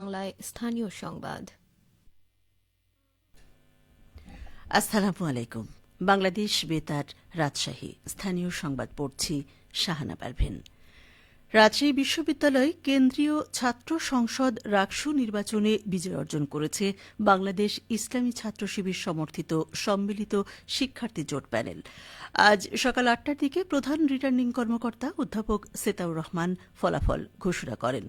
বাংলায় স্থানীয় সংবাদ। আসসালামু আলাইকুম। বাংলাদেশ বেতার রাজশাহী স্থানীয় সংবাদ পড়ছি শাহানা পারভীন। রাজশাহী বিশ্ববিদ্যালয় কেন্দ্রীয় ছাত্র সংসদ রাকসু নির্বাচনে বিজয় অর্জন করেছে বাংলাদেশ ইসলামী ছাত্র শিবির সমর্থিত সম্মিলিত শিক্ষার্থী জোট প্যানেল। আজ সকাল ৮টার দিকে প্রধান রিটার্নিং কর্মকর্তা অধ্যাপক সেতাউর রহমান ফলাফল ঘোষণা করেন।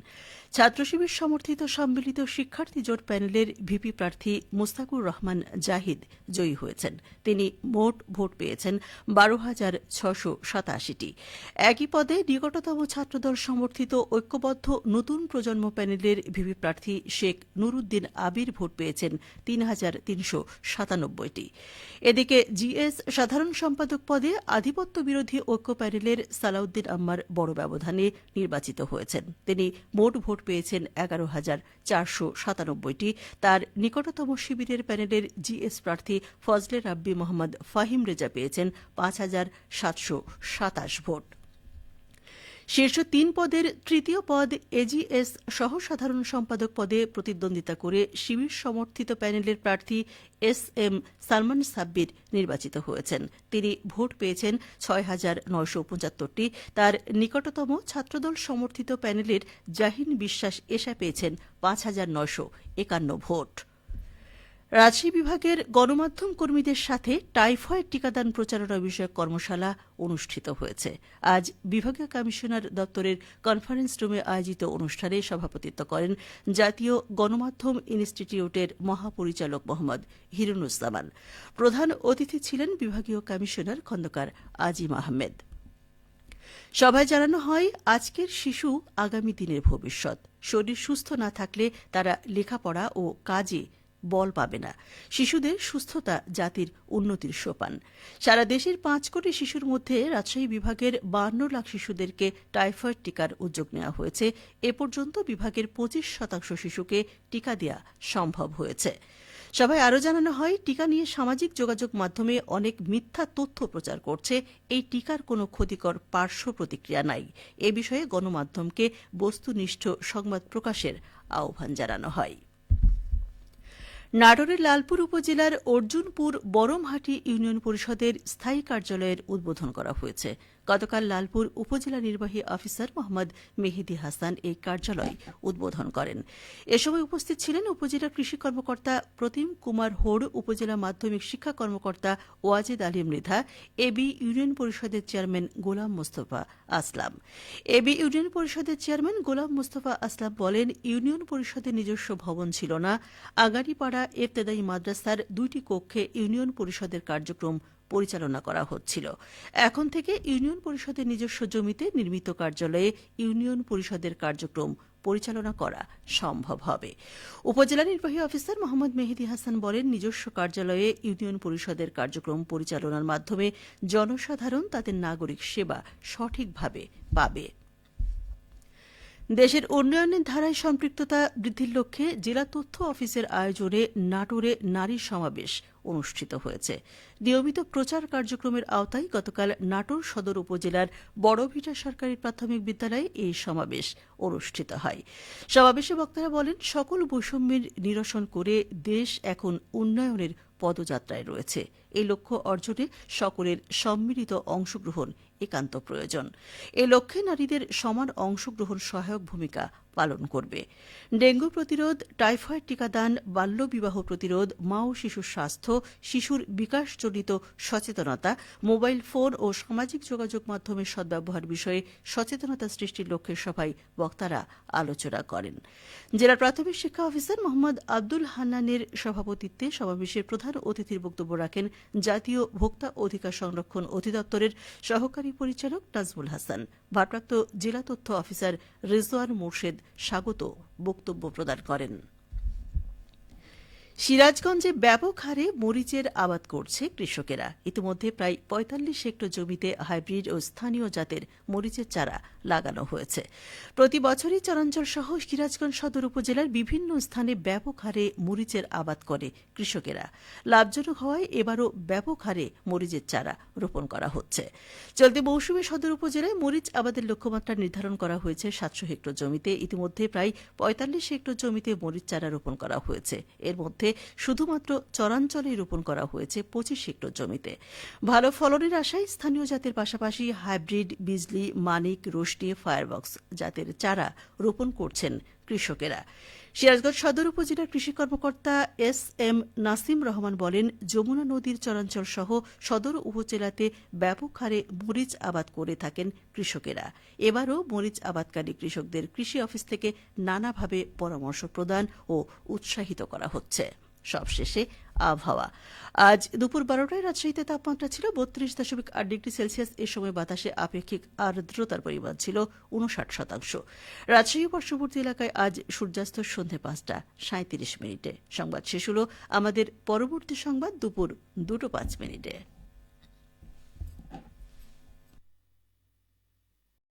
ছাত্র শিবির সমর্থিত সম্মিলিত শিক্ষার্থী জোট প্যানেলের ভিপি প্রার্থী মুস্তাকুর রহমান জাহিদ জয়ী হয়েছেন। তিনি মোট ভোট পেয়েছেন ১২,৬৮৭টি। একই পদে নিকটতম ছাত্রদল সমর্থিত ঐক্যবদ্ধ নতুন প্রজন্ম প্যানেলের ভিপি প্রার্থী শেখ নুরুদ্দিন আবির ভোট পেয়েছেন ৩,৩৯৭টি। এদিকে জিএস সাধারণ সম্পাদক পদে আধিপত্য বিরোধী ঐক্য প্যানেলের সালাউদ্দিন আম্মার বড় ব্যবধানে নির্বাচিত হয়েছেন। তিনি মোট ভোট পেয়েছেন ১১,৪৯৭টি। তার নিকটতম শিবিরের প্যানেলের জিএস প্রার্থী ফজলে রাব্বি মোহাম্মদ ফাহিম রেজা পেয়েছেন ৫,৭২৭ ভোট। শীর্ষ ৩ পদের তৃতীয় পদ এজিএস সহ সাধারণ সম্পাদক পদে প্রতিদ্বন্দ্বিতা করে শিবির সমর্থিত প্যানেলের প্রার্থী এস এম সালমান সাব্বির নির্বাচিত হয়েছেন। তিনি ভোট পেয়েছেন ৬,৯৭৫টি। তার নিকটতম ছাত্রদল সমর্থিত প্যানেলের জাহিন বিশ্বাস এশা পেয়েছেন ৫,৯৫১ ভোট। রাজশাহী বিভাগের গণমাধ্যম কর্মীদের সাথে টাইফয়েড টিকাদান প্রচারণা বিষয়ক কর্মশালা অনুষ্ঠিত হয়েছে। আজ বিভাগীয় কমিশনার দপ্তরের কনফারেন্স রুমে আয়োজিত অনুষ্ঠানে সভাপতিত্ব করেন জাতীয় গণমাধ্যম ইনস্টিটিউটের মহাপরিচালক মোহাম্মদ হিরুনুজ্জামান। প্রধান অতিথি ছিলেন বিভাগীয় কমিশনার খন্দকার আজিম আহমেদ। সভায় জানানো হয়, আজকের শিশু আগামী দিনের ভবিষ্যৎ। শরীর সুস্থ না থাকলে তারা লেখাপড়া ও কাজে বল পাবে না। শিশুদের সুস্থতা জাতির উন্নতির সোপান। সারা দেশের ৫ কোটি শিশুর মধ্যে রাজশাহী বিভাগের ৫২ লাখ শিশুদেরকে টাইফয়েড টিকার উদ্যোগ নেওয়া হয়েছে। এ পর্যন্ত বিভাগের ২৫% শিশুকে টিকা দেওয়া সম্ভব হয়েছে। সভায় আরও জানানো হয়, টিকা নিয়ে সামাজিক যোগাযোগ মাধ্যমে অনেক মিথ্যা তথ্য প্রচার করছে। এই টিকার কোনো ক্ষতিকর পার্শ্ব প্রতিক্রিয়া নাই। এ বিষয়ে গণমাধ্যমকে বস্তুনিষ্ঠ সংবাদ প্রকাশের আহ্বান জানানো হয়। নাটোরের লালপুর উপজেলার অর্জুনপুর বরমহাটি ইউনিয়ন পরিষদের স্থায়ী কার্যালয়ের উদ্বোধন করা হয়েছে। গতকাল লালপুর উপজেলা নির্বাহী অফিসার মোহাম্মদ মেহেদী হাসান এই কার্যালয় উদ্বোধন করেন। এ সময় উপস্থিত ছিলেন উপজেলা কৃষি কর্মকর্তা প্রতিম কুমার হোড়, উপজেলা মাধ্যমিক শিক্ষা কর্মকর্তা ওয়াজেদ আলী মৃধা, এবি ইউনিয়ন পরিষদের চেয়ারম্যান গোলাম মোস্তফা আসলাম। এবি ইউনিয়ন পরিষদের চেয়ারম্যান গোলাম মোস্তফা আসলাম বলেন, ইউনিয়ন পরিষদের নিজস্ব ভবন ছিল না। আগাড়িপাড়া ইবতেদায়ী মাদ্রাসার ২টি কক্ষে ইউনিয়ন পরিষদের কার্যক্রম পরিচালনা করা হচ্ছিল। এখন থেকে ইউনিয়ন পরিষদের নিজস্ব জমিতে নির্মিত কার্যালয়ে ইউনিয়ন পরিষদের কার্যক্রম পরিচালনা করা সম্ভব হবে। উপজেলা নির্বাহী অফিসার মোহাম্মদ মেহেদী হাসান বলেন, নিজস্ব কার্যালয়ে ইউনিয়ন পরিষদের কার্যক্রম পরিচালনার মাধ্যমে জনসাধারণ তাদের নাগরিক সেবা সঠিকভাবে পাবে। দেশের উন্নয়নের ধারায় সম্পৃক্ততা বৃদ্ধির লক্ষ্যে জেলা তথ্য অফিসের আয়োজনে নাটোরে নারী সমাবেশ অনুষ্ঠিত হয়েছে। নিয়মিত প্রচার কার্যক্রমের আওতায় গতকাল নাটোর সদর উপজেলার বড়ভিটা সরকারি প্রাথমিক বিদ্যালয়ে এই সমাবেশ অনুষ্ঠিত হয়। সমাবেশে বক্তারা বলেন, সকল বৈষম্যের নিরসন করে দেশ এখন উন্নয়নের পদযাত্রায় রয়েছে। এই লক্ষ্য অর্জনে সকলের সম্মিলিত অংশগ্রহণ একান্ত প্রয়োজন। এ লক্ষ্যে নারীদের সমান অংশগ্রহণ সহায়ক ভূমিকা পালন করবে। ডেঙ্গু প্রতিরোধ, টাইফয়েড টিকাদান, বাল্যবিবাহ প্রতিরোধ, মা ও শিশুর স্বাস্থ্য, শিশুর বিকাশজনিত সচেতনতা, মোবাইল ফোন ও সামাজিক যোগাযোগ মাধ্যমের সদ্ব্যবহার বিষয়ে সচেতনতা সৃষ্টির লক্ষ্যে সভায় বক্তারা আলোচনা করেন। জেলা প্রাথমিক শিক্ষা অফিসার মোহাম্মদ আব্দুল হান্নানের সভাপতিত্বে সমাবেশের প্রধান অতিথির বক্তব্য রাখেন জাতীয় ভোক্তা অধিকার সংরক্ষণ অধিদপ্তরের সহকারী পরিচালক নাজমুল হাসান। ভারপ্রাপ্ত জেলা তথ্য অফিসার রেজওয়ান মোর্শেদ স্বাগত বক্তব্য প্রদান করেন। সিরাজগঞ্জে ব্যাপক হারে মরিচের আবাদ করছে কৃষকেরা। ইতিমধ্যে প্রায় ৪৫ হেক্টর জমিতে হাইব্রিড ও স্থানীয় জাতের মরিচের চারা লাগানো হয়েছে। প্রতি বছরই চরাঞ্চল সহ সিরাজগঞ্জ সদর উপজেলার বিভিন্ন স্থানে ব্যাপক হারে মরিচের আবাদ করে কৃষকেরা। লাভজনক হওয়ায় এবারও ব্যাপক হারে মরিচের চারা রোপণ করা হচ্ছে। চলতি মৌসুমে সদর উপজেলায় মরিচ আবাদের লক্ষ্যমাত্রা নির্ধারণ করা হয়েছে 700 হেক্টর জমিতে। ইতিমধ্যে প্রায় 45 হেক্টর জমিতে মরিচ চারা রোপণ করা হয়েছে। এর মধ্যে শুধুমাত্র চরাঞ্চলে রোপণ করা হয়েছে 25 হেক্টর জমিতে। ভালো ফলনের আশায় স্থানীয় জাতের পাশাপাশি হাইব্রিড, বিজলি, মানিক, রোশনি, ফায়ারবক্স জাতের চারা রোপণ করছেন কৃষকেরা। সিরাজগঞ্জ সদর উপজেলার কৃষি কর্মকর্তা এস.এম. নাসিম রহমান বলেন, যমুনা নদীর চরাঞ্চল সহ সদর উপজেলাতে ব্যাপক হারে মরিচ আবাদ করে থাকেন কৃষকেরা। এবারও মরিচ আবাদকারী কৃষকদের কৃষি অফিস থেকে নানাভাবে পরামর্শ প্রদান ও উৎসাহিত করা হচ্ছে। সবশেষে আবহাওয়া। আজ দুপুর 12টায় রাজশাহীতে তাপমাত্রা ছিল 32.8 ডিগ্রি সেলসিয়াস। এ সময় বাতাসে আপেক্ষিক আর্দ্রতার পরিমাণ ছিল 59%। রাজশাহী পার্শ্ববর্তী এলাকায় আজ সূর্যাস্ত সন্ধ্যে 5:37 মিনিটে। সংবাদ শেষ হল। আমাদের পরবর্তী সংবাদ দুপুর 2:05 মিনিটে।